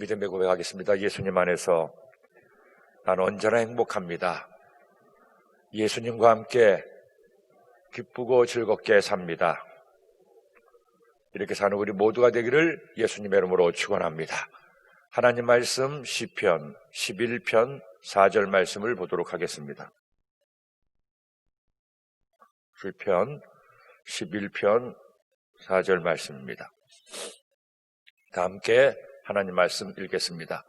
믿음의 고백하겠습니다. 예수님 안에서 나는 언제나 행복합니다. 예수님과 함께 기쁘고 즐겁게 삽니다. 이렇게 사는 우리 모두가 되기를 예수님의 이름으로 축원합니다. 하나님 말씀 시편 11편 4절 말씀을 보도록 하겠습니다. 시편 11편 4절 말씀입니다. 다 함께 하나님 말씀 읽겠습니다.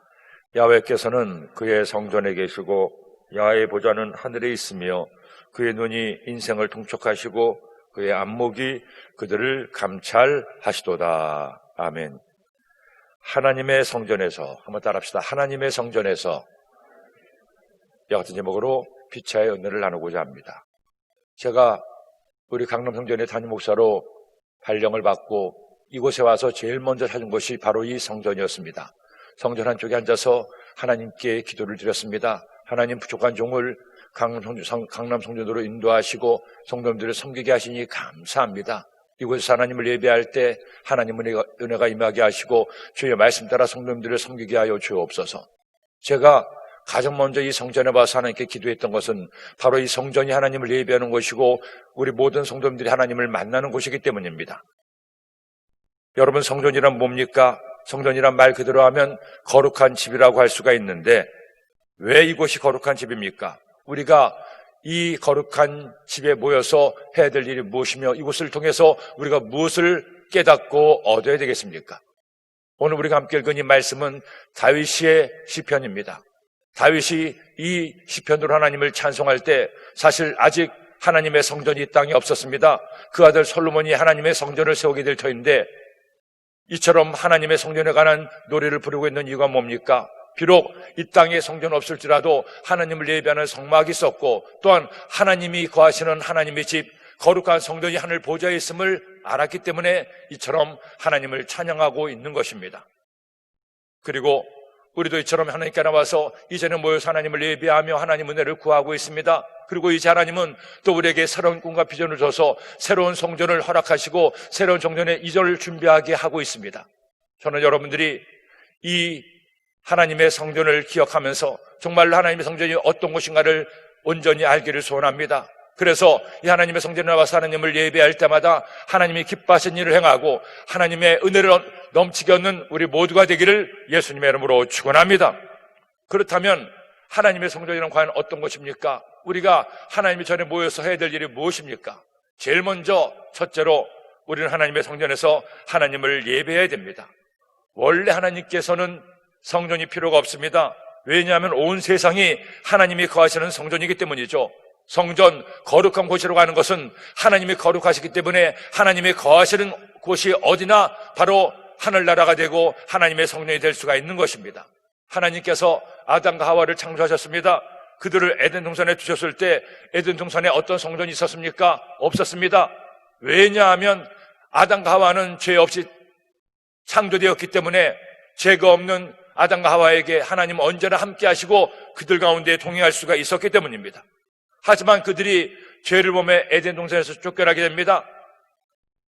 야훼께서는 그의 성전에 계시고 야훼의 보좌는 하늘에 있으며 그의 눈이 인생을 통촉하시고 그의 안목이 그들을 감찰하시도다. 아멘. 하나님의 성전에서, 한번 따라합시다. 하나님의 성전에서 이와 같은 제목으로 피차의 은혜를 나누고자 합니다. 제가 우리 강남성전의 담임 목사로 발령을 받고 이곳에 와서 제일 먼저 찾은 곳이 바로 이 성전이었습니다. 성전 한쪽에 앉아서 하나님께 기도를 드렸습니다. 하나님, 부족한 종을 강남성전으로 인도하시고 성도님들을 섬기게 하시니 감사합니다. 이곳에서 하나님을 예배할 때 하나님의 은혜가 임하게 하시고 주의 말씀 따라 성도님들을 섬기게 하여 주옵소서. 제가 가장 먼저 이 성전에 와서 하나님께 기도했던 것은 바로 이 성전이 하나님을 예배하는 곳이고 우리 모든 성도님들이 하나님을 만나는 곳이기 때문입니다. 여러분, 성전이란 뭡니까? 성전이란 말 그대로 하면 거룩한 집이라고 할 수가 있는데 왜 이곳이 거룩한 집입니까? 우리가 이 거룩한 집에 모여서 해야 될 일이 무엇이며 이곳을 통해서 우리가 무엇을 깨닫고 얻어야 되겠습니까? 오늘 우리가 함께 읽은 이 말씀은 다윗의 시편입니다. 다윗이 이 시편으로 하나님을 찬송할 때 사실 아직 하나님의 성전이 이 땅에 없었습니다. 그 아들 솔로몬이 하나님의 성전을 세우게 될 터인데 이처럼 하나님의 성전에 관한 노래를 부르고 있는 이유가 뭡니까? 비록 이 땅에 성전 없을지라도 하나님을 예배하는 성막이 있었고 또한 하나님이 거하시는 하나님의 집 거룩한 성전이 하늘 보좌에 있음을 알았기 때문에 이처럼 하나님을 찬양하고 있는 것입니다. 그리고 우리도 이처럼 하나님께 나와서 이전에 모여서 하나님을 예배하며 하나님 은혜를 구하고 있습니다. 그리고 이제 하나님은 또 우리에게 새로운 꿈과 비전을 줘서 새로운 성전을 허락하시고 새로운 성전의 이전을 준비하게 하고 있습니다. 저는 여러분들이 이 하나님의 성전을 기억하면서 정말로 하나님의 성전이 어떤 곳인가를 온전히 알기를 소원합니다. 그래서 이 하나님의 성전에 나와서 하나님을 예배할 때마다 하나님이 기뻐하신 일을 행하고 하나님의 은혜를 넘치게 얻는 우리 모두가 되기를 예수님의 이름으로 축원합니다. 그렇다면 하나님의 성전이란 과연 어떤 것입니까? 우리가 하나님의 전에 모여서 해야 될 일이 무엇입니까? 제일 먼저 첫째로 우리는 하나님의 성전에서 하나님을 예배해야 됩니다. 원래 하나님께서는 성전이 필요가 없습니다. 왜냐하면 온 세상이 하나님이 거하시는 성전이기 때문이죠. 성전, 거룩한 곳이라고 하는 것은 하나님이 거룩하시기 때문에 하나님이 거하시는 곳이 어디나 바로 하늘나라가 되고 하나님의 성전이 될 수가 있는 것입니다. 하나님께서 아담과 하와를 창조하셨습니다. 그들을 에덴 동산에 두셨을 때 에덴 동산에 어떤 성전이 있었습니까? 없었습니다. 왜냐하면 아담과 하와는 죄 없이 창조되었기 때문에 죄가 없는 아담과 하와에게 하나님은 언제나 함께 하시고 그들 가운데 동행할 수가 있었기 때문입니다. 하지만 그들이 죄를 범해 에덴 동산에서 쫓겨나게 됩니다.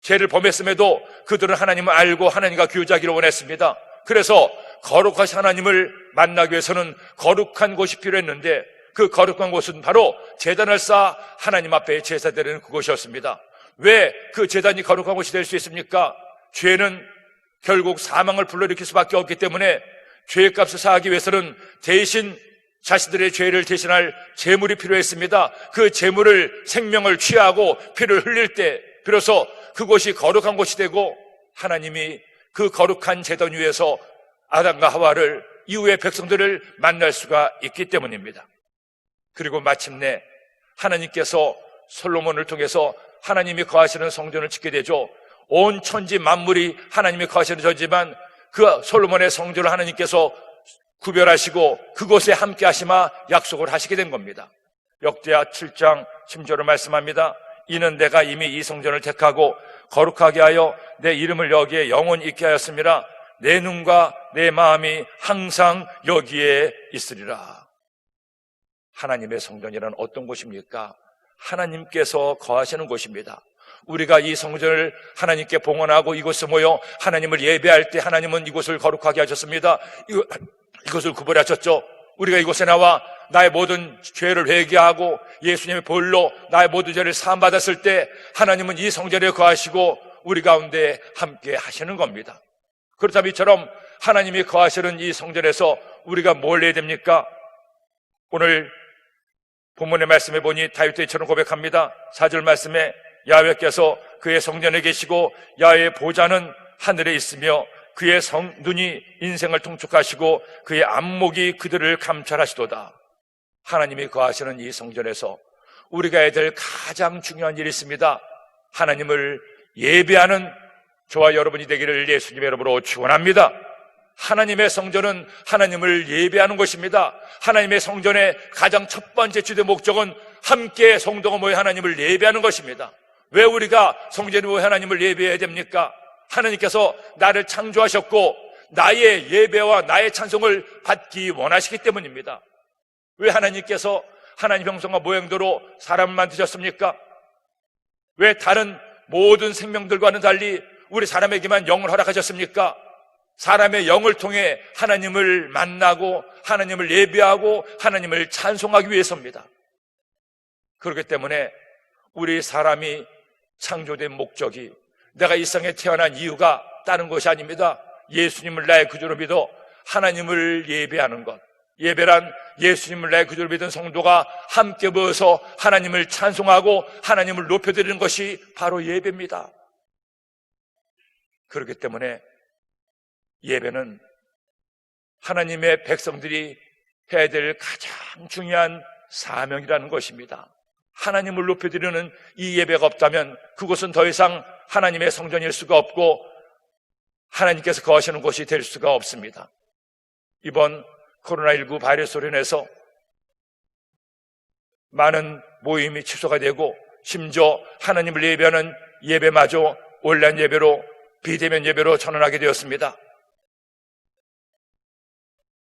죄를 범했음에도 그들은 하나님을 알고 하나님과 교제하기를 원했습니다. 그래서 거룩하신 하나님을 만나기 위해서는 거룩한 곳이 필요했는데 그 거룩한 곳은 바로 제단을 쌓아 하나님 앞에 제사드리는 그곳이었습니다. 왜 그 제단이 거룩한 곳이 될 수 있습니까? 죄는 결국 사망을 불러일으킬 수밖에 없기 때문에 죄값을 사하기 위해서는 대신 자신들의 죄를 대신할 제물이 필요했습니다. 그 제물을 생명을 취하고 피를 흘릴 때 비로소 그곳이 거룩한 곳이 되고 하나님이 그 거룩한 제단 위에서 아담과 하와를 이후의 백성들을 만날 수가 있기 때문입니다. 그리고 마침내 하나님께서 솔로몬을 통해서 하나님이 거하시는 성전을 짓게 되죠. 온 천지 만물이 하나님이 거하시는 전지만 그 솔로몬의 성전을 하나님께서 구별하시고 그곳에 함께 하시마 약속을 하시게 된 겁니다. 역대하 7장 10절을 말씀합니다. 이는 내가 이미 이 성전을 택하고 거룩하게 하여 내 이름을 여기에 영원히 있게 하였습니다. 내 눈과 내 마음이 항상 여기에 있으리라. 하나님의 성전이란 어떤 곳입니까? 하나님께서 거하시는 곳입니다. 우리가 이 성전을 하나님께 봉헌하고 이곳에 모여 하나님을 예배할 때 하나님은 이곳을 거룩하게 하셨습니다. 이곳을 구별하셨죠. 우리가 이곳에 나와 나의 모든 죄를 회개하고 예수님의 보혈로 나의 모든 죄를 사함받았을 때 하나님은 이 성전에 거하시고 우리 가운데 함께 하시는 겁니다. 그렇다면 이처럼 하나님이 거하시는 이 성전에서 우리가 뭘 해야 됩니까? 오늘 본문의 말씀에 보니 다윗도 이처럼 고백합니다. 4절 말씀에 야훼께서 그의 성전에 계시고 야훼의 보좌는 하늘에 있으며 그의 눈이 인생을 통촉하시고 그의 안목이 그들을 감찰하시도다. 하나님이 거하시는 이 성전에서 우리가 해야 될 가장 중요한 일이 있습니다. 하나님을 예배하는 저와 여러분이 되기를 예수님의 이름으로 축원합니다. 하나님의 성전은 하나님을 예배하는 것입니다. 하나님의 성전의 가장 첫 번째 주된 목적은 함께 성도가 모여 하나님을 예배하는 것입니다. 왜 우리가 성전에 모여 하나님을 예배해야 됩니까? 하나님께서 나를 창조하셨고 나의 예배와 나의 찬송을 받기 원하시기 때문입니다. 왜 하나님께서 하나님 형상과 모양대로 사람을 만드셨습니까? 왜 다른 모든 생명들과는 달리 우리 사람에게만 영을 허락하셨습니까? 사람의 영을 통해 하나님을 만나고 하나님을 예배하고 하나님을 찬송하기 위해서입니다. 그렇기 때문에 우리 사람이 창조된 목적이 내가 이 세상에 태어난 이유가 다른 것이 아닙니다. 예수님을 나의 구주로 믿어 하나님을 예배하는 것. 예배란 예수님을 나의 구주로 믿은 성도가 함께 모여서 하나님을 찬송하고 하나님을 높여드리는 것이 바로 예배입니다. 그렇기 때문에 예배는 하나님의 백성들이 해야 될 가장 중요한 사명이라는 것입니다. 하나님을 높여드리는 이 예배가 없다면 그곳은 더 이상 하나님의 성전일 수가 없고 하나님께서 거하시는 곳이 될 수가 없습니다. 이번 코로나19 바이러스로 인해서 많은 모임이 취소가 되고 심지어 하나님을 예배하는 예배마저 온라인 예배로 비대면 예배로 전환하게 되었습니다.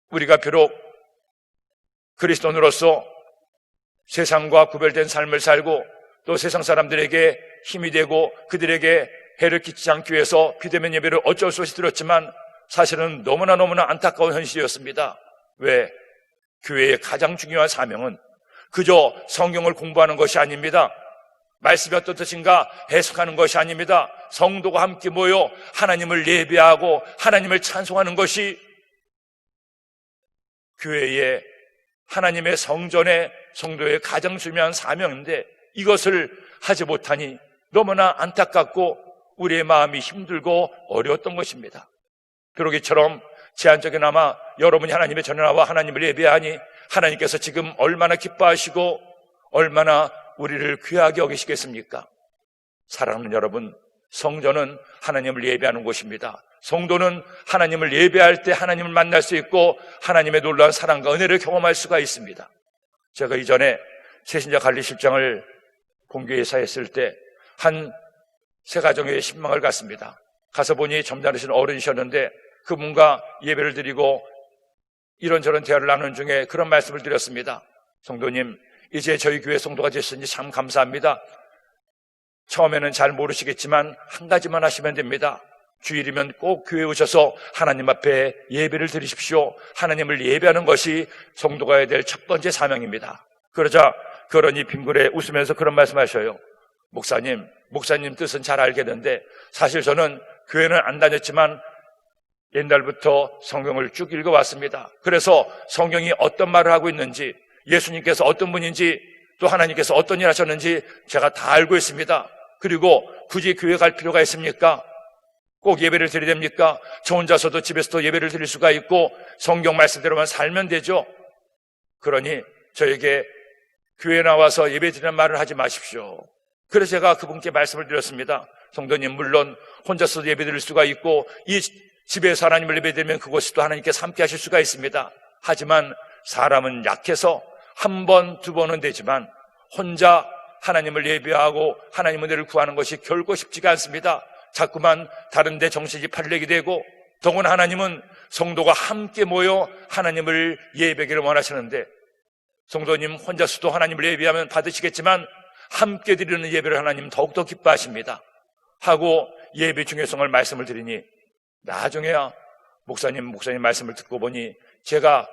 우리가 비록 그리스도인으로서 세상과 구별된 삶을 살고 또 세상 사람들에게 힘이 되고 그들에게 해를 끼치지 않기 위해서 비대면 예배를 어쩔 수 없이 드렸지만 사실은 너무나 안타까운 현실이었습니다. 왜? 교회의 가장 중요한 사명은 그저 성경을 공부하는 것이 아닙니다. 말씀이 어떤 뜻인가 해석하는 것이 아닙니다. 성도가 함께 모여 하나님을 예배하고 하나님을 찬송하는 것이 교회의 하나님의 성전의 성도의 가장 중요한 사명인데 이것을 하지 못하니 너무나 안타깝고 우리의 마음이 힘들고 어려웠던 것입니다. 그러기처럼 제한적이나마 여러분이 하나님의 전에 나와 하나님을 예배하니 하나님께서 지금 얼마나 기뻐하시고 얼마나 우리를 귀하게 여기시겠습니까? 사랑하는 여러분, 성전은 하나님을 예배하는 곳입니다. 성도는 하나님을 예배할 때 하나님을 만날 수 있고 하나님의 놀라운 사랑과 은혜를 경험할 수가 있습니다. 제가 이전에 새신자 관리실장을 본교회에 사했을 때 한 세 가정의 신방을 갔습니다. 가서 보니 점잖으신 어른이셨는데 그분과 예배를 드리고 이런저런 대화를 나누는 중에 그런 말씀을 드렸습니다. 성도님, 이제 저희 교회 성도가 되셨으니 참 감사합니다. 처음에는 잘 모르시겠지만 한 가지만 하시면 됩니다. 주일이면 꼭 교회에 오셔서 하나님 앞에 예배를 드리십시오. 하나님을 예배하는 것이 성도가 해야 될 첫 번째 사명입니다. 그러자 그러니 빙굴에 웃으면서 그런 말씀하셔요. 목사님 뜻은 잘 알겠는데 사실 저는 교회는 안 다녔지만 옛날부터 성경을 쭉 읽어왔습니다. 그래서 성경이 어떤 말을 하고 있는지 예수님께서 어떤 분인지 또 하나님께서 어떤 일 하셨는지 제가 다 알고 있습니다. 그리고 굳이 교회 갈 필요가 있습니까? 꼭 예배를 드려야 됩니까? 저 혼자서도 집에서도 예배를 드릴 수가 있고 성경 말씀대로만 살면 되죠. 그러니 저에게 교회에 나와서 예배 드리는 말을 하지 마십시오. 그래서 제가 그분께 말씀을 드렸습니다. 성도님, 물론 혼자서도 예배 드릴 수가 있고 이 집에서 하나님을 예배 드리면 그곳이 또 하나님께서 함께 하실 수가 있습니다. 하지만 사람은 약해서 한 번, 두 번은 되지만 혼자 하나님을 예배하고 하나님 은혜를 구하는 것이 결코 쉽지가 않습니다. 자꾸만 다른 데 정신이 팔리게 되고 더구나 하나님은 성도가 함께 모여 하나님을 예배하기를 원하시는데 성도님 혼자서도 하나님을 예배하면 받으시겠지만 함께 드리는 예배를 하나님 더욱더 기뻐하십니다 하고 예배 중요성을 말씀을 드리니, 나중에야 목사님 말씀을 듣고 보니 제가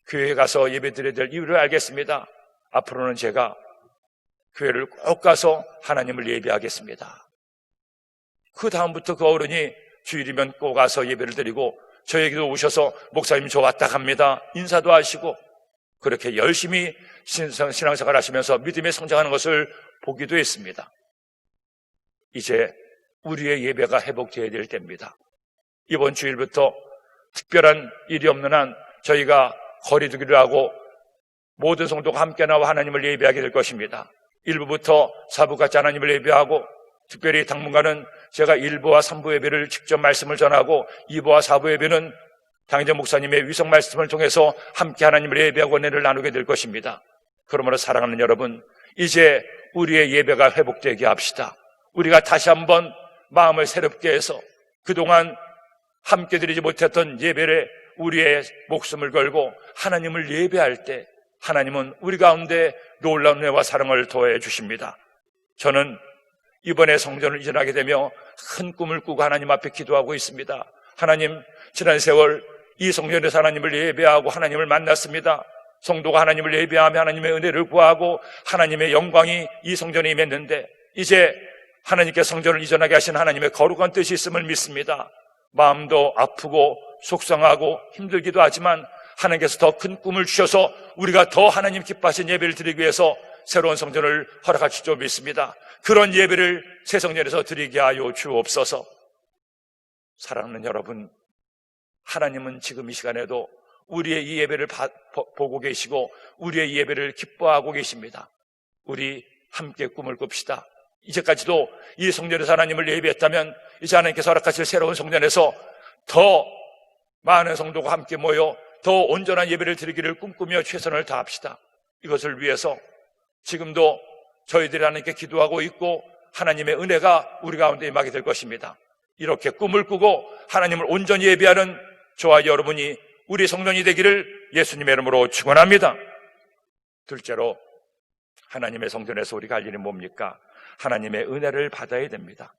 교회에 가서 예배 드려야 될 이유를 알겠습니다. 앞으로는 제가 교회를 꼭 가서 하나님을 예배하겠습니다. 그 다음부터 그 어른이 주일이면 꼭 가서 예배를 드리고 저에게도 오셔서 목사님 저 왔다 갑니다 인사도 하시고, 그렇게 열심히 신앙생활 하시면서 믿음에 성장하는 것을 보기도 했습니다. 이제 우리의 예배가 회복되어야 될 때입니다. 이번 주일부터 특별한 일이 없는 한 저희가 거리두기를 하고 모든 성도가 함께 나와 하나님을 예배하게 될 것입니다. 1부부터 4부까지 하나님을 예배하고, 특별히 당분간은 제가 1부와 3부 예배를 직접 말씀을 전하고 2부와 4부 예배는 당의자 목사님의 위성 말씀을 통해서 함께 하나님을 예배하고 은혜를 나누게 될 것입니다. 그러므로 사랑하는 여러분, 이제 우리의 예배가 회복되게 합시다. 우리가 다시 한번 마음을 새롭게 해서 그동안 함께 드리지 못했던 예배에 우리의 목숨을 걸고 하나님을 예배할 때 하나님은 우리 가운데 놀라운 은혜와 사랑을 더해 주십니다. 저는 이번에 성전을 이전하게 되며 큰 꿈을 꾸고 하나님 앞에 기도하고 있습니다. 하나님, 지난 세월 이 성전에서 하나님을 예배하고 하나님을 만났습니다. 성도가 하나님을 예배하며 하나님의 은혜를 구하고 하나님의 영광이 이 성전에 임했는데, 이제 하나님께 성전을 이전하게 하신 하나님의 거룩한 뜻이 있음을 믿습니다. 마음도 아프고 속상하고 힘들기도 하지만 하나님께서 더 큰 꿈을 주셔서 우리가 더 하나님 기뻐하신 예배를 드리기 위해서 새로운 성전을 허락하실 줄 믿습니다. 그런 예배를 새 성전에서 드리게 하여 주옵소서. 사랑하는 여러분, 하나님은 지금 이 시간에도 우리의 이 예배를 보고 계시고 우리의 이 예배를 기뻐하고 계십니다. 우리 함께 꿈을 꿉시다. 이제까지도 이 성전에서 하나님을 예배했다면 이제 하나님께서 허락하실 새로운 성전에서 더 많은 성도가 함께 모여 더 온전한 예배를 드리기를 꿈꾸며 최선을 다합시다. 이것을 위해서 지금도 저희들이 하나님께 기도하고 있고 하나님의 은혜가 우리 가운데 임하게 될 것입니다. 이렇게 꿈을 꾸고 하나님을 온전히 예배하는 저와 여러분이 우리 성전이 되기를 예수님의 이름으로 축원합니다. 둘째로, 하나님의 성전에서 우리가 할 일이 뭡니까? 하나님의 은혜를 받아야 됩니다.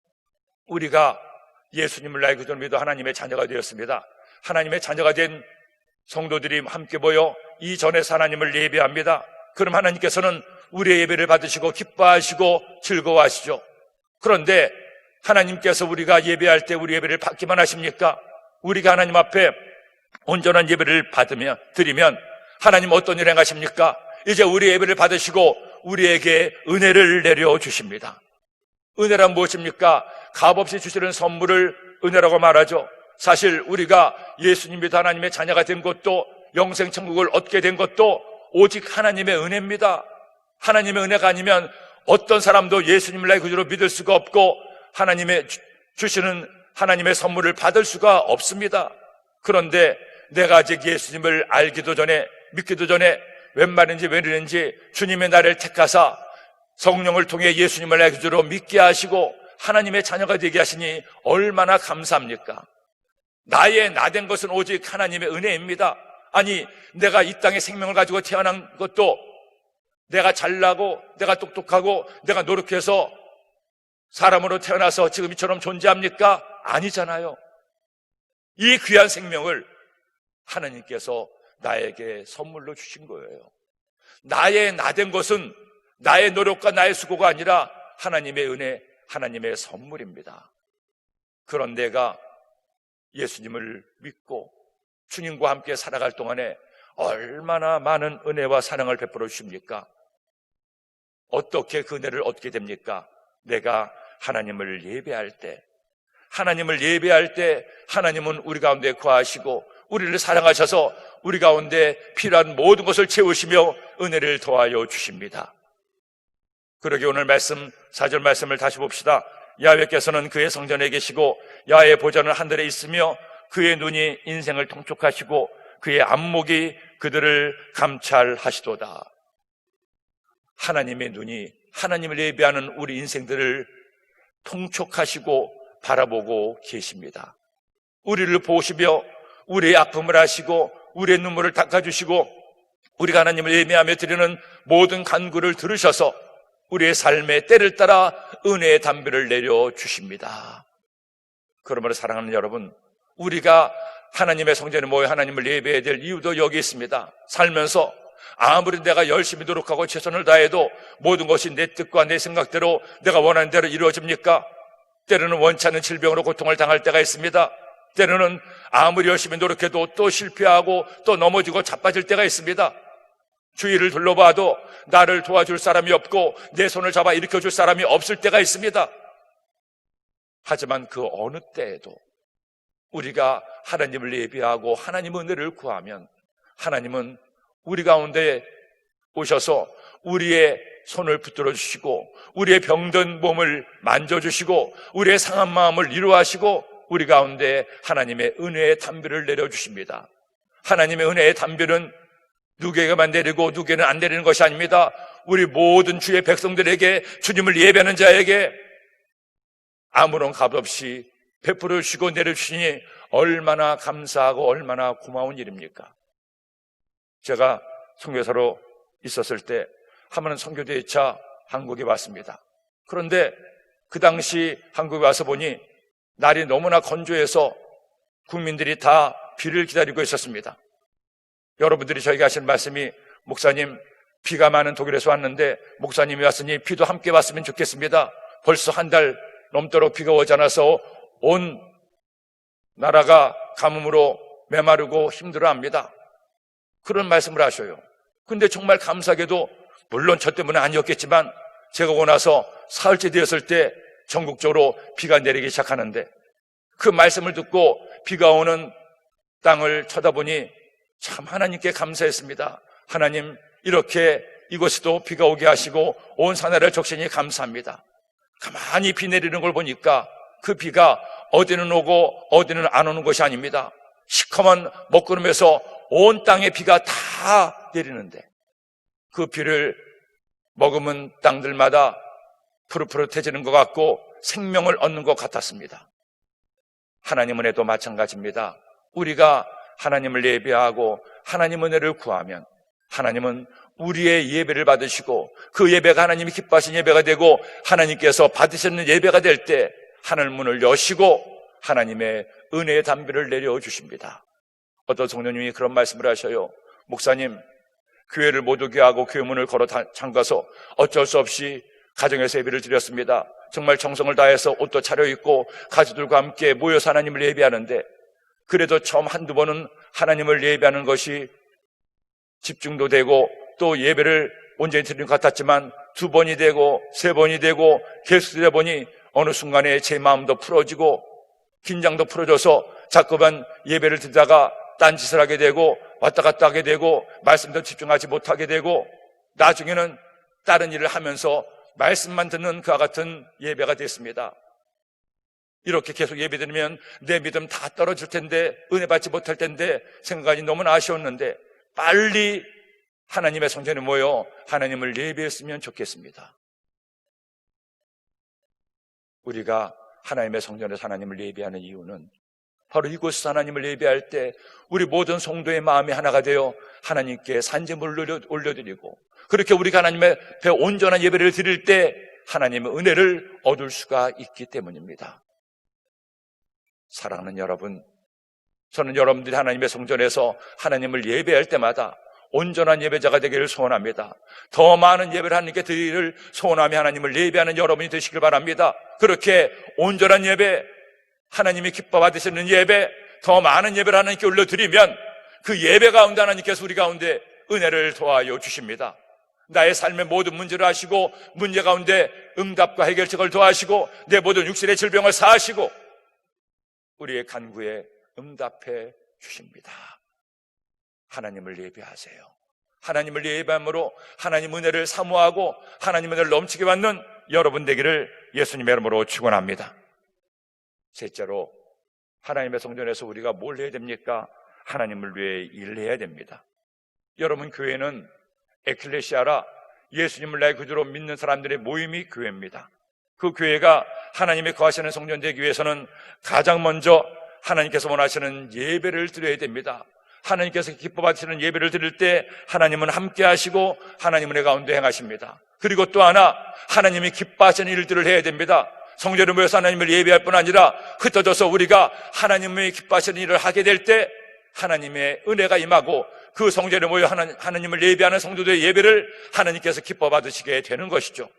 우리가 예수님을 나의 구주로 믿어 하나님의 자녀가 되었습니다. 하나님의 자녀가 된 성도들이 함께 모여 이 전에서 하나님을 예배합니다. 그럼 하나님께서는 우리의 예배를 받으시고 기뻐하시고 즐거워하시죠. 그런데 하나님께서 우리가 예배할 때 우리 예배를 받기만 하십니까? 우리가 하나님 앞에 온전한 예배를 드리면 하나님 어떤 일 행하십니까? 이제 우리 예배를 받으시고 우리에게 은혜를 내려주십니다. 은혜란 무엇입니까? 값없이 주시는 선물을 은혜라고 말하죠. 사실 우리가 예수님 믿어 하나님의 자녀가 된 것도, 영생 천국을 얻게 된 것도 오직 하나님의 은혜입니다. 하나님의 은혜가 아니면 어떤 사람도 예수님을 나의 구주로 믿을 수가 없고 하나님의 주시는 하나님의 선물을 받을 수가 없습니다. 그런데 내가 아직 예수님을 알기도 전에, 믿기도 전에 웬 말인지 왜 이러는지 주님의 나를 택하사 성령을 통해 예수님을 나의 구주로 믿게 하시고 하나님의 자녀가 되게 하시니 얼마나 감사합니까? 나 된 것은 오직 하나님의 은혜입니다. 아니, 내가 이 땅에 생명을 가지고 태어난 것도 내가 잘나고 내가 똑똑하고 내가 노력해서 사람으로 태어나서 지금 이처럼 존재합니까? 아니잖아요. 이 귀한 생명을 하나님께서 나에게 선물로 주신 거예요. 나 된 것은 나의 노력과 나의 수고가 아니라 하나님의 은혜, 하나님의 선물입니다. 그런 내가 예수님을 믿고 주님과 함께 살아갈 동안에 얼마나 많은 은혜와 사랑을 베풀어 주십니까? 어떻게 그 은혜를 얻게 됩니까? 내가 하나님을 예배할 때, 하나님은 우리 가운데 거하시고 우리를 사랑하셔서 우리 가운데 필요한 모든 것을 채우시며 은혜를 더하여 주십니다. 그러게 오늘 말씀, 4절 말씀을 다시 봅시다. 야훼께서는 그의 성전에 계시고 야훼의 보좌는 하늘에 있으며 그의 눈이 인생을 통촉하시고 그의 안목이 그들을 감찰하시도다. 하나님의 눈이 하나님을 예배하는 우리 인생들을 통촉하시고 바라보고 계십니다. 우리를 보시며 우리의 아픔을 아시고 우리의 눈물을 닦아주시고 우리가 하나님을 예배하며 드리는 모든 간구를 들으셔서 우리의 삶의 때를 따라 은혜의 담비를 내려주십니다. 그러므로 사랑하는 여러분, 우리가 하나님의 성전에 모여 하나님을 예배해야 될 이유도 여기 있습니다. 살면서 아무리 내가 열심히 노력하고 최선을 다해도 모든 것이 내 뜻과 내 생각대로 내가 원하는 대로 이루어집니까? 때로는 원치 않는 질병으로 고통을 당할 때가 있습니다. 때로는 아무리 열심히 노력해도 또 실패하고 또 넘어지고 자빠질 때가 있습니다. 주위를 둘러봐도 나를 도와줄 사람이 없고 내 손을 잡아 일으켜줄 사람이 없을 때가 있습니다. 하지만 그 어느 때에도 우리가 하나님을 예배하고 하나님 은혜를 구하면 하나님은 우리 가운데 오셔서 우리의 손을 붙들어 주시고 우리의 병든 몸을 만져주시고 우리의 상한 마음을 위로하시고 우리 가운데 하나님의 은혜의 담비를 내려주십니다. 하나님의 은혜의 담비는 누구에게만 내리고 누구에게는 안 내리는 것이 아닙니다. 우리 모든 주의 백성들에게, 주님을 예배하는 자에게 아무런 값 없이 베풀어 주시고 내려주시니 얼마나 감사하고 얼마나 고마운 일입니까? 제가 선교사로 있었을 때 한 번은 선교대회차 한국에 왔습니다. 그런데 그 당시 한국에 와서 보니 날이 너무나 건조해서 국민들이 다 비를 기다리고 있었습니다. 여러분들이 저에게 하신 말씀이, 목사님, 비가 많은 독일에서 왔는데 목사님이 왔으니 비도 함께 왔으면 좋겠습니다. 벌써 한 달 넘도록 비가 오지 않아서 온 나라가 가뭄으로 메마르고 힘들어합니다. 그런 말씀을 하셔요. 근데 정말 감사하게도 물론 저 때문에 아니었겠지만 제가 오고 나서 사흘째 되었을 때 전국적으로 비가 내리기 시작하는데 그 말씀을 듣고 비가 오는 땅을 쳐다보니 참 하나님께 감사했습니다. 하나님, 이렇게 이곳에도 비가 오게 하시고 온 사나라를 적시니 감사합니다. 가만히 비 내리는 걸 보니까 그 비가 어디는 오고 어디는 안 오는 것이 아닙니다. 시커먼 먹구름에서 온 땅에 비가 다 내리는데 그 비를 머금은 땅들마다 푸릇푸릇해지는 것 같고 생명을 얻는 것 같았습니다. 하나님 은혜도 마찬가지입니다. 우리가 하나님을 예배하고 하나님 은혜를 구하면 하나님은 우리의 예배를 받으시고 그 예배가 하나님이 기뻐하신 예배가 되고 하나님께서 받으시는 예배가 될 때 하늘 문을 여시고 하나님의 은혜의 담비를 내려주십니다. 어떤 성도님이 그런 말씀을 하셔요. 목사님, 교회를 못 오게 하고 교회 문을 걸어 잠가서 어쩔 수 없이 가정에서 예배를 드렸습니다. 정말 정성을 다해서 옷도 차려입고 가족들과 함께 모여서 하나님을 예배하는데 그래도 처음 한두 번은 하나님을 예배하는 것이 집중도 되고 또 예배를 온전히 드리는 것 같았지만 두 번이 되고 세 번이 되고 계속 되다 보니 어느 순간에 제 마음도 풀어지고 긴장도 풀어져서 자꾸만 예배를 드리다가 딴짓을 하게 되고 왔다 갔다 하게 되고 말씀도 집중하지 못하게 되고 나중에는 다른 일을 하면서 말씀만 듣는 그와 같은 예배가 됐습니다. 이렇게 계속 예배드리면 내 믿음 다 떨어질 텐데, 은혜 받지 못할 텐데 생각이 너무나 아쉬웠는데 빨리 하나님의 성전에 모여 하나님을 예배했으면 좋겠습니다. 우리가 하나님의 성전에서 하나님을 예배하는 이유는 바로 이곳에서 하나님을 예배할 때 우리 모든 성도의 마음이 하나가 되어 하나님께 산제물을 올려드리고 그렇게 우리가 하나님의 배 온전한 예배를 드릴 때 하나님의 은혜를 얻을 수가 있기 때문입니다. 사랑하는 여러분, 저는 여러분들이 하나님의 성전에서 하나님을 예배할 때마다 온전한 예배자가 되기를 소원합니다. 더 많은 예배를 하나님께 드리기를 소원하며 하나님을 예배하는 여러분이 되시길 바랍니다. 그렇게 온전한 예배, 하나님이 기뻐 받으시는 예배, 더 많은 예배를 하나님께 올려드리면 그 예배 가운데 하나님께서 우리 가운데 은혜를 더하여 주십니다. 나의 삶의 모든 문제를 아시고 문제 가운데 응답과 해결책을 더하시고 내 모든 육신의 질병을 사하시고 우리의 간구에 응답해 주십니다. 하나님을 예배하세요. 하나님을 예배함으로 하나님 은혜를 사모하고 하나님 은혜를 넘치게 받는 여러분 되기를 예수님의 이름으로 축원합니다. 셋째로, 하나님의 성전에서 우리가 뭘 해야 됩니까? 하나님을 위해 일해야 됩니다. 여러분, 교회는 에클레시아라, 예수님을 나의 구주로 믿는 사람들의 모임이 교회입니다. 그 교회가 하나님의 거하시는 성전 되기 위해서는 가장 먼저 하나님께서 원하시는 예배를 드려야 됩니다. 하나님께서 기뻐 받으시는 예배를 드릴 때 하나님은 함께 하시고 하나님은 내 가운데 행하십니다. 그리고 또 하나, 하나님이 기뻐하시는 일들을 해야 됩니다. 성전에 모여서 하나님을 예배할 뿐 아니라 흩어져서 우리가 하나님의 기뻐하시는 일을 하게 될 때 하나님의 은혜가 임하고 그 성전에 모여 하나님을 예배하는 성도들의 예배를 하나님께서 기뻐 받으시게 되는 것이죠.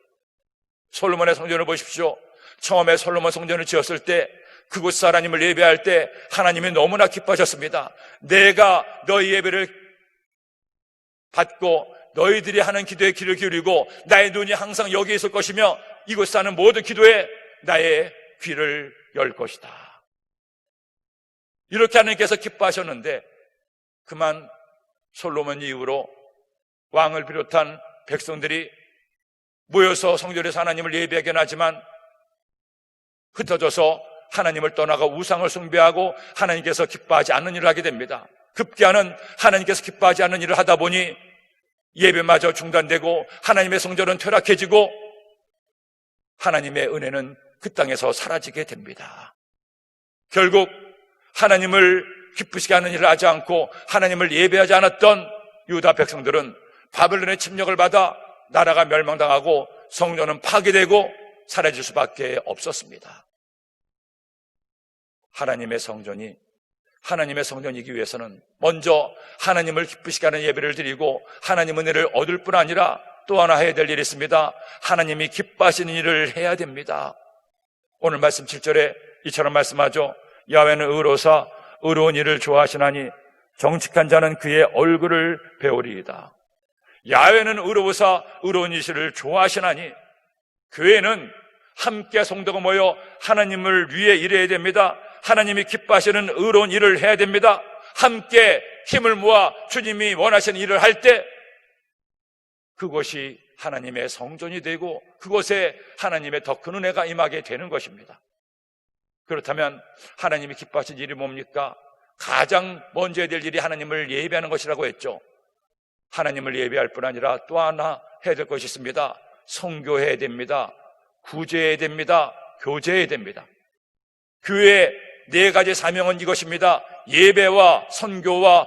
솔로몬의 성전을 보십시오. 처음에 솔로몬 성전을 지었을 때 그곳에서 하나님을 예배할 때 하나님이 너무나 기뻐하셨습니다. 내가 너희 예배를 받고 너희들이 하는 기도에 귀를 기울이고 나의 눈이 항상 여기에 있을 것이며 이곳에 하는 모든 기도에 나의 귀를 열 것이다. 이렇게 하나님께서 기뻐하셨는데 그만 솔로몬 이후로 왕을 비롯한 백성들이 모여서 성전에서 하나님을 예배하긴 하지만 흩어져서 하나님을 떠나가 우상을 숭배하고 하나님께서 기뻐하지 않는 일을 하게 됩니다. 급기야는 하나님께서 기뻐하지 않는 일을 하다 보니 예배마저 중단되고 하나님의 성전은 퇴락해지고 하나님의 은혜는 그 땅에서 사라지게 됩니다. 결국 하나님을 기쁘시게 하는 일을 하지 않고 하나님을 예배하지 않았던 유다 백성들은 바벨론의 침략을 받아 나라가 멸망당하고 성전은 파괴되고 사라질 수밖에 없었습니다. 하나님의 성전이기 위해서는 먼저 하나님을 기쁘시게 하는 예배를 드리고 하나님 은혜를 얻을 뿐 아니라 또 하나 해야 될 일이 있습니다. 하나님이 기뻐하시는 일을 해야 됩니다. 오늘 말씀 7절에 이처럼 말씀하죠. 야훼는 의로사 의로운 일을 좋아하시나니 정직한 자는 그의 얼굴을 배우리이다. 야훼는 의로우사 의로운 일을 좋아하시나니 교회는 함께 성도가 모여 하나님을 위해 일해야 됩니다. 하나님이 기뻐하시는 의로운 일을 해야 됩니다. 함께 힘을 모아 주님이 원하시는 일을 할 때 그것이 하나님의 성전이 되고 그곳에 하나님의 더 큰 은혜가 임하게 되는 것입니다. 그렇다면 하나님이 기뻐하시는 일이 뭡니까? 가장 먼저 해야 될 일이 하나님을 예배하는 것이라고 했죠. 하나님을 예배할 뿐 아니라 또 하나 해야 될 것이 있습니다. 선교해야 됩니다. 구제해야 됩니다. 교제해야 됩니다. 교회의 4가지 사명은 이것입니다. 예배와 선교와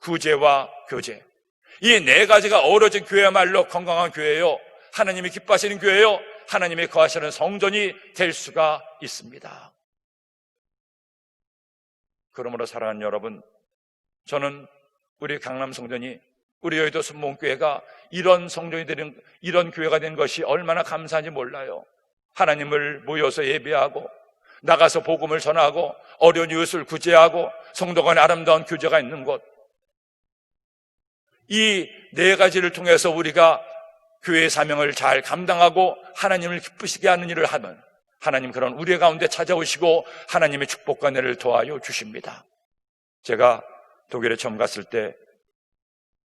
구제와 교제. 이 4가지가 어우러진 교회야말로 건강한 교회요, 하나님이 기뻐하시는 교회요, 하나님이 거하시는 성전이 될 수가 있습니다. 그러므로 사랑하는 여러분, 저는 우리 강남 성전이, 우리 여의도 순복음교회가 이런 성전이 되는, 이런 교회가 된 것이 얼마나 감사한지 몰라요. 하나님을 모여서 예배하고 나가서 복음을 전하고 어려운 이웃을 구제하고 성도 간의 아름다운 교제가 있는 곳, 이 4가지를 통해서 우리가 교회의 사명을 잘 감당하고 하나님을 기쁘시게 하는 일을 하면 하나님 그런 우리 가운데 찾아오시고 하나님의 축복과 은혜를 도와여 주십니다. 제가 독일에 처음 갔을 때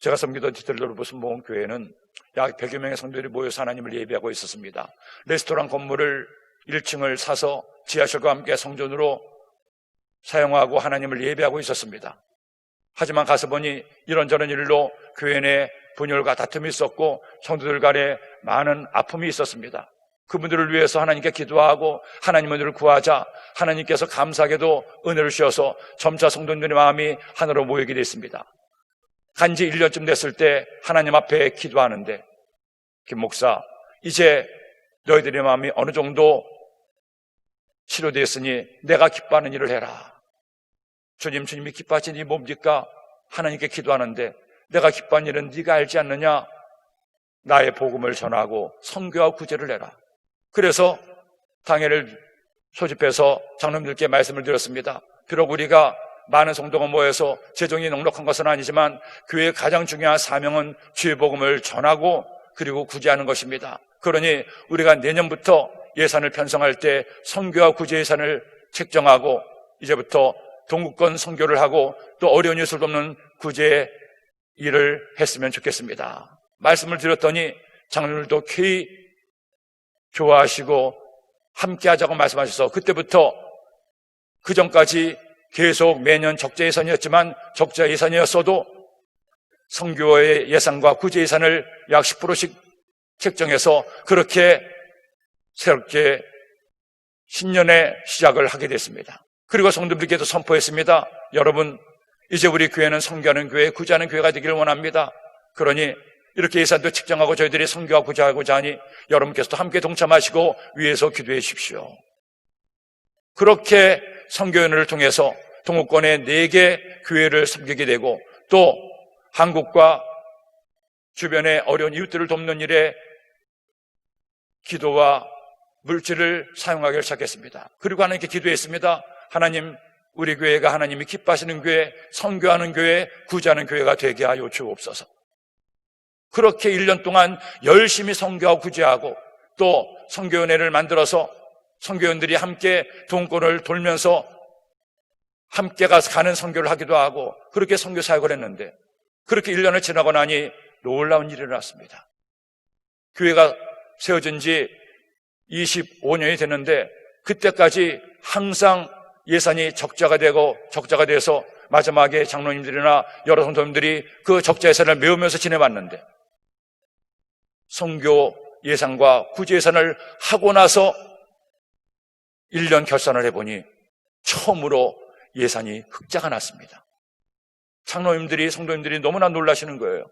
제가 섬기던 디텔로르브 순복음교회는 약 100여 명의 성도들이 모여서 하나님을 예배하고 있었습니다. 레스토랑 건물을 1층을 사서 지하실과 함께 성전으로 사용하고 하나님을 예배하고 있었습니다. 하지만 가서 보니 이런저런 일로 교회 내 분열과 다툼이 있었고 성도들 간에 많은 아픔이 있었습니다. 그분들을 위해서 하나님께 기도하고 하나님 은혜를 구하자 하나님께서 감사하게도 은혜를 주셔서 점차 성도들의 마음이 하나로 모이게 됐습니다. 간지 1년쯤 됐을 때 하나님 앞에 기도하는데, 김 목사, 이제 너희들의 마음이 어느 정도 치료되었으니 내가 기뻐하는 일을 해라. 주님이 기뻐하시는 일이 뭡니까? 하나님께 기도하는데 내가 기뻐하는 일은 네가 알지 않느냐? 나의 복음을 전하고 선교와 구제를 해라. 그래서 당회를 소집해서 장로님들께 말씀을 드렸습니다. 비록 우리가 많은 성도가 모여서 재정이 넉넉한 것은 아니지만 교회의 가장 중요한 사명은 주의 복음을 전하고 그리고 구제하는 것입니다. 그러니 우리가 내년부터 예산을 편성할 때 선교와 구제 예산을 책정하고 이제부터 동구권 선교를 하고 또 어려운 이웃을 돕는 구제 일을 했으면 좋겠습니다. 말씀을 드렸더니 장로들도 쾌히 좋아하시고 함께 하자고 말씀하셔서 그때부터 그 전까지 계속 매년 적자 예산이었지만 적자 예산이었어도 선교의 예산과 구제 예산을 약 10%씩 책정해서 그렇게 새롭게 신년의 시작을 하게 됐습니다. 그리고 성도들께도 선포했습니다. 여러분, 이제 우리 교회는 선교하는 교회, 구제하는 교회가 되기를 원합니다. 그러니 이렇게 예산도 측정하고 저희들이 선교하고 구제하고자 하니 여러분께서도 함께 동참하시고 위에서 기도해 주십시오. 그렇게 선교연을 통해서 동구권의 4개 교회를 섬기게 되고 또 한국과 주변의 어려운 이웃들을 돕는 일에 기도와 물질을 사용하기를 시작했습니다. 그리고 하나님께 기도했습니다. 하나님, 우리 교회가 하나님이 기뻐하시는 교회, 선교하는 교회, 구제하는 교회가 되게 하여 주옵소서. 그렇게 1년 동안 열심히 선교하고 구제하고 또 선교연회를 만들어서 선교연들이 함께 동권을 돌면서 함께 가서 가는 선교를 하기도 하고 그렇게 선교 사역을 했는데 그렇게 1년을 지나고 나니 놀라운 일이 일어났습니다. 교회가 세워진 지 25년이 됐는데 그때까지 항상 예산이 적자가 돼서 마지막에 장로님들이나 여러 성도님들이 그 적자 예산을 메우면서 지내왔는데 선교 예산과 구제 예산을 하고 나서 1년 결산을 해보니 처음으로 예산이 흑자가 났습니다. 장로님들이, 성도님들이 너무나 놀라시는 거예요.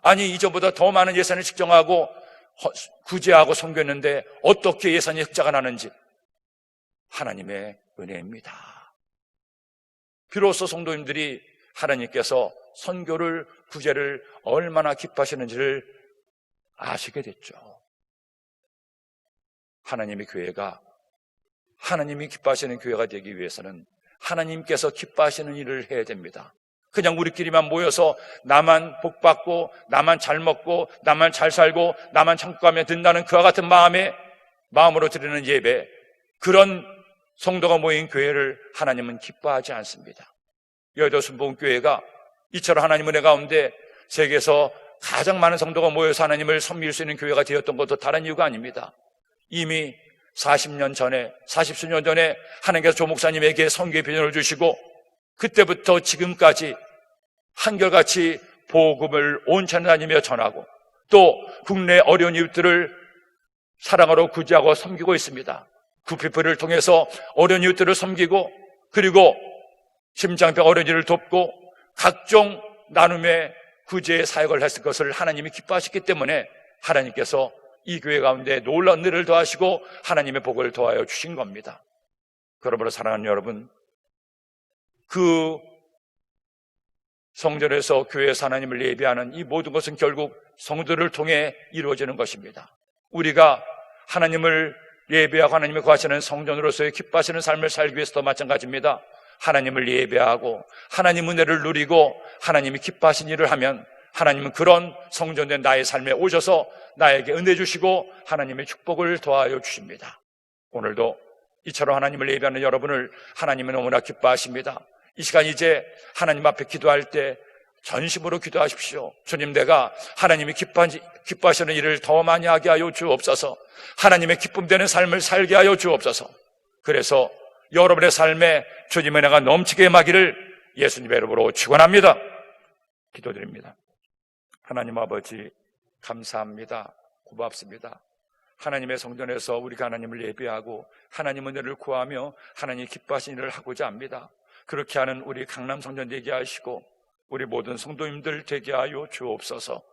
아니, 이전보다 더 많은 예산을 측정하고 구제하고 선교했는데 어떻게 예산이 흑자가 나는지 하나님의 은혜입니다. 비로소 성도님들이 하나님께서 선교를, 구제를 얼마나 기뻐하시는지를 아시게 됐죠. 하나님의 교회가 하나님이 기뻐하시는 교회가 되기 위해서는 하나님께서 기뻐하시는 일을 해야 됩니다. 그냥 우리끼리만 모여서 나만 복받고 나만 잘 먹고 나만 잘 살고 나만 천국 가면 된다는 그와 같은 마음으로 드리는 예배, 그런 성도가 모인 교회를 하나님은 기뻐하지 않습니다. 여의도 순복음교회가 이처럼 하나님 은혜 가운데 세계에서 가장 많은 성도가 모여서 하나님을 섬길 수 있는 교회가 되었던 것도 다른 이유가 아닙니다. 이미 40수년 전에 하나님께서 조 목사님에게 선교의 비전을 주시고 그때부터 지금까지 한결같이 복음을 온천히 다니며 전하고 또 국내 어려운 이웃들을 사랑하러 구제하고 섬기고 있습니다. 구피플을 통해서 어려운 이웃들을 섬기고 그리고 심장병 어린이를 돕고 각종 나눔의 구제의 사역을 했을 것을 하나님이 기뻐하셨기 때문에 하나님께서 이 교회 가운데 놀라운 은혜를 더하시고 하나님의 복을 더하여 주신 겁니다. 그러므로 사랑하는 여러분, 그 성전에서 교회에서 하나님을 예배하는 이 모든 것은 결국 성도를 통해 이루어지는 것입니다. 우리가 하나님을 예배하고 하나님을 구하시는 성전으로서의 기뻐하시는 삶을 살기 위해서도 마찬가지입니다. 하나님을 예배하고 하나님 은혜를 누리고 하나님이 기뻐하신 일을 하면 하나님은 그런 성전된 나의 삶에 오셔서 나에게 은혜 주시고 하나님의 축복을 더하여 주십니다. 오늘도 이처럼 하나님을 예배하는 여러분을 하나님은 너무나 기뻐하십니다. 이 시간 이제 하나님 앞에 기도할 때 전심으로 기도하십시오. 주님, 내가 하나님이 기뻐하시는 일을 더 많이 하게 하여 주옵소서. 하나님의 기쁨되는 삶을 살게 하여 주옵소서. 그래서 여러분의 삶에 주님의 은혜가 넘치게 임하기를 예수님의 이름으로 축원합니다. 기도드립니다. 하나님 아버지, 감사합니다. 고맙습니다. 하나님의 성전에서 우리가 하나님을 예배하고 하나님 은혜를 구하며 하나님 기뻐하신 일을 하고자 합니다. 그렇게 하는 우리 강남 성전 되게 하시고 우리 모든 성도님들 되게 하여 주옵소서.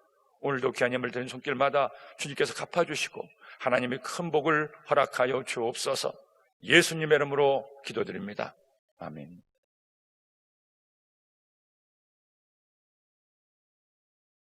오늘도 귀한 예물 드린 손길마다 주님께서 갚아주시고 하나님의 큰 복을 허락하여 주옵소서. 예수님의 이름으로 기도드립니다. 아멘.